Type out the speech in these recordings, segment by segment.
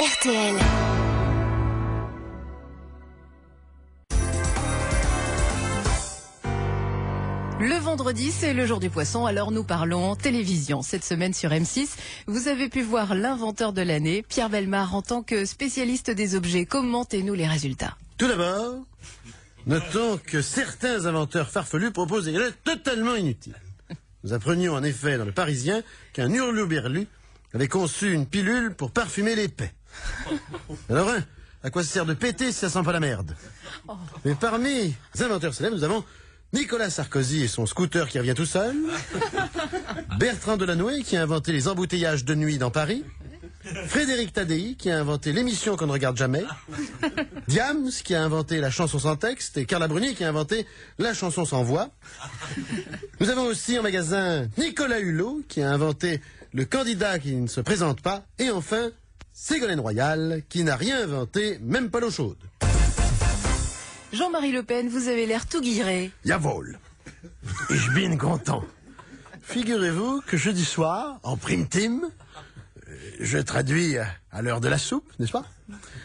RTL. Le vendredi, c'est le jour du poisson, alors nous parlons télévision. Cette semaine sur M6, vous avez pu voir l'inventeur de l'année, Pierre Bellemare, en tant que spécialiste des objets. Commentez-nous les résultats. Tout d'abord, notons que certains inventeurs farfelus proposent des gadgets totalement inutiles. Nous apprenions en effet dans le Parisien qu'un hurluberlu avait conçu une pilule pour parfumer les paix. Alors, à quoi ça sert de péter si ça sent pas la merde? Mais parmi les inventeurs célèbres, nous avons Nicolas Sarkozy et son scooter qui revient tout seul, Bertrand Delanoë qui a inventé les embouteillages de nuit dans Paris, Frédéric Tadei qui a inventé l'émission qu'on ne regarde jamais, Diams qui a inventé la chanson sans texte et Carla Bruni qui a inventé la chanson sans voix. Nous avons aussi en magasin Nicolas Hulot qui a inventé le candidat qui ne se présente pas et enfin Ségolène Royal qui n'a rien inventé, même pas l'eau chaude. Jean-Marie Le Pen, vous avez l'air tout guiré. Jawohl. Ich bin content. Figurez-vous que jeudi soir, en prime team, je traduis à l'heure de la soupe, n'est-ce pas?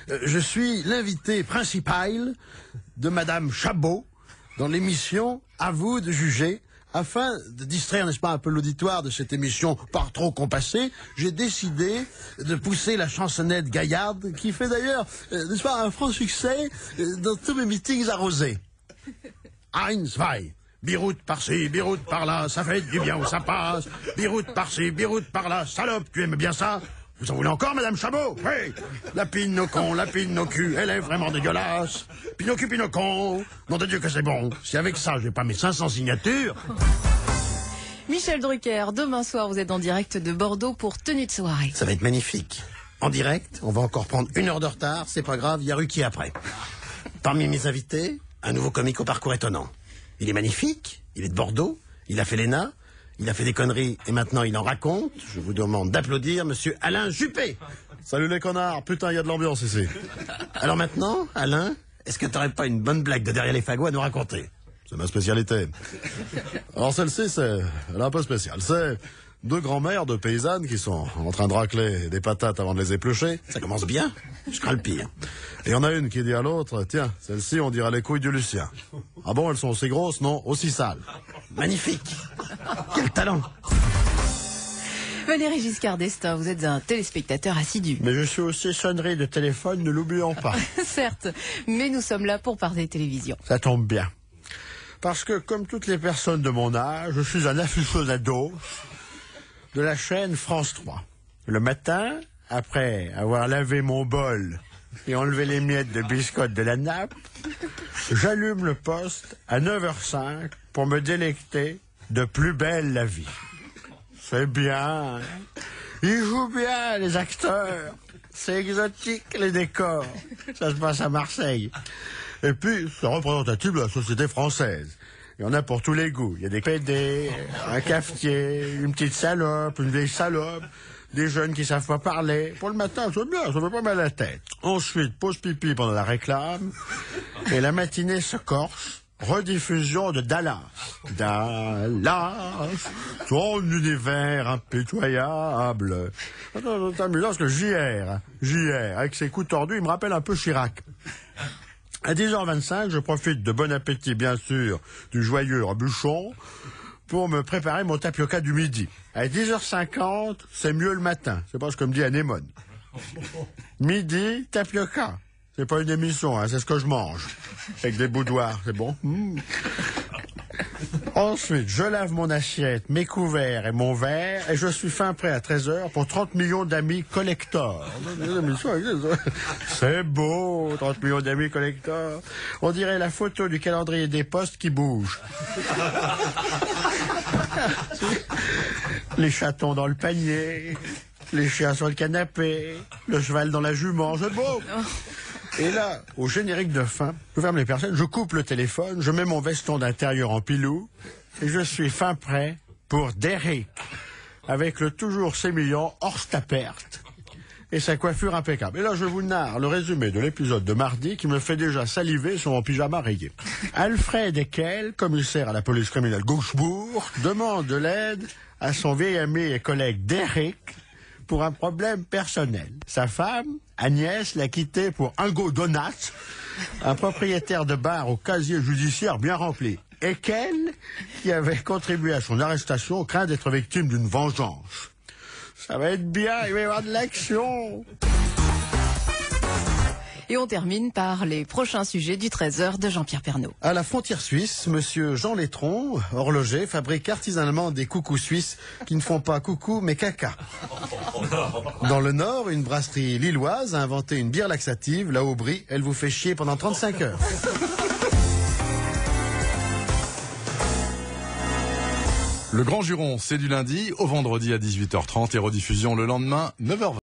Je suis l'invité principal de Madame Chabot dans l'émission À vous de juger. Afin de distraire, n'est-ce pas, un peu l'auditoire de cette émission pas trop compassée, j'ai décidé de pousser la chansonnette gaillarde, qui fait d'ailleurs, n'est-ce pas, un franc succès dans tous mes meetings arrosés. Eins, zwei. Biroute par-ci, biroute par-là, ça fait du bien où ça passe. Biroute par-ci, biroute par-là, salope, tu aimes bien ça? Vous en voulez encore, Madame Chabot? Oui. La pine nos cons, la pine nos culs, elle est vraiment dégueulasse. Pinocchio, Pinocchio, nom de Dieu que c'est bon. Si avec ça, j'ai pas mes 500 signatures... Michel Drucker, demain soir, vous êtes en direct de Bordeaux pour Tenue de soirée. Ça va être magnifique. En direct, on va encore prendre 1 heure de retard, c'est pas grave, il y a Ruquier après. Parmi mes invités, un nouveau comique au parcours étonnant. Il est magnifique, il est de Bordeaux, il a fait l'ENA, il a fait des conneries et maintenant il en raconte. Je vous demande d'applaudir monsieur Alain Juppé. Salut les connards, putain, il y a de l'ambiance ici. Alors maintenant, Alain, est-ce que t'aurais pas une bonne blague de derrière les fagots à nous raconter? C'est ma spécialité. Alors celle-ci, elle est un peu spéciale. C'est 2 grands-mères de paysannes qui sont en train de racler des patates avant de les éplucher. Ça commence bien, je crains le pire. Et il y en a une qui dit à l'autre, tiens, celle-ci on dirait les couilles du Lucien. Ah bon, elles sont aussi grosses? Non, aussi sales. Magnifique. Quel talent. Valéry Giscard d'Estaing, vous êtes un téléspectateur assidu. Mais je suis aussi sonnerie de téléphone, ne l'oublions pas. Certes, mais nous sommes là pour parler télévision. Ça tombe bien. Parce que, comme toutes les personnes de mon âge, je suis un aficionado de la chaîne France 3. Le matin, après avoir lavé mon bol et enlevé les miettes de biscotte de la nappe, j'allume le poste à 9h05 pour me délecter de Plus belle la vie. C'est bien. Ils jouent bien, les acteurs. C'est exotique, les décors. Ça se passe à Marseille. Et puis, c'est représentatif de la société française. Il y en a pour tous les goûts. Il y a des PD, un cafetier, une petite salope, une vieille salope, des jeunes qui savent pas parler. Pour le matin, c'est bien, ça fait pas mal à la tête. Ensuite, pause pipi pendant la réclame. Et la matinée se corse. Rediffusion de Dallas. Dallas, ton univers impitoyable. C'est amusant parce que JR, avec ses coups tordus, il me rappelle un peu Chirac. À 10h25, je profite de bon appétit, bien sûr, du joyeux Rebuchon, pour me préparer mon tapioca du midi. À 10h50, c'est mieux le matin. C'est pas ce que me dit Anémone. Midi, tapioca. C'est pas une émission, hein, c'est ce que je mange. Avec des boudoirs, c'est bon. Ensuite, je lave mon assiette, mes couverts et mon verre, et je suis fin prêt à 13h pour 30 millions d'amis collectors. C'est beau, 30 millions d'amis collectors. On dirait la photo du calendrier des postes qui bouge. Les chatons dans le panier, les chiens sur le canapé, le cheval dans la jument, c'est beau. Et là, au générique de fin, je ferme les persiennes, je coupe le téléphone, je mets mon veston d'intérieur en pilou, et je suis fin prêt pour Derrick, avec le toujours sémillant Horst Tappert, et sa coiffure impeccable. Et là, je vous narre le résumé de l'épisode de mardi qui me fait déjà saliver sur mon pyjama rayé. Alfred Eckel, commissaire à la police criminelle Gauchebourg, demande de l'aide à son vieil ami et collègue Derrick pour un problème personnel. Sa femme, Agnès, l'a quitté pour Ingo Donat, un propriétaire de bar au casier judiciaire bien rempli. Et qu'elle, qui avait contribué à son arrestation, craint d'être victime d'une vengeance. Ça va être bien, il va y avoir de l'action. Et on termine par les prochains sujets du 13h de Jean-Pierre Pernaut. À la frontière suisse, monsieur Jean Létron, horloger, fabrique artisanalement des coucous suisses qui ne font pas coucou mais caca. Dans le Nord, une brasserie lilloise a inventé une bière laxative, la Aubry. Elle vous fait chier pendant 35 heures. Le Grand Juron, c'est du lundi au vendredi à 18h30 et rediffusion le lendemain 9h20.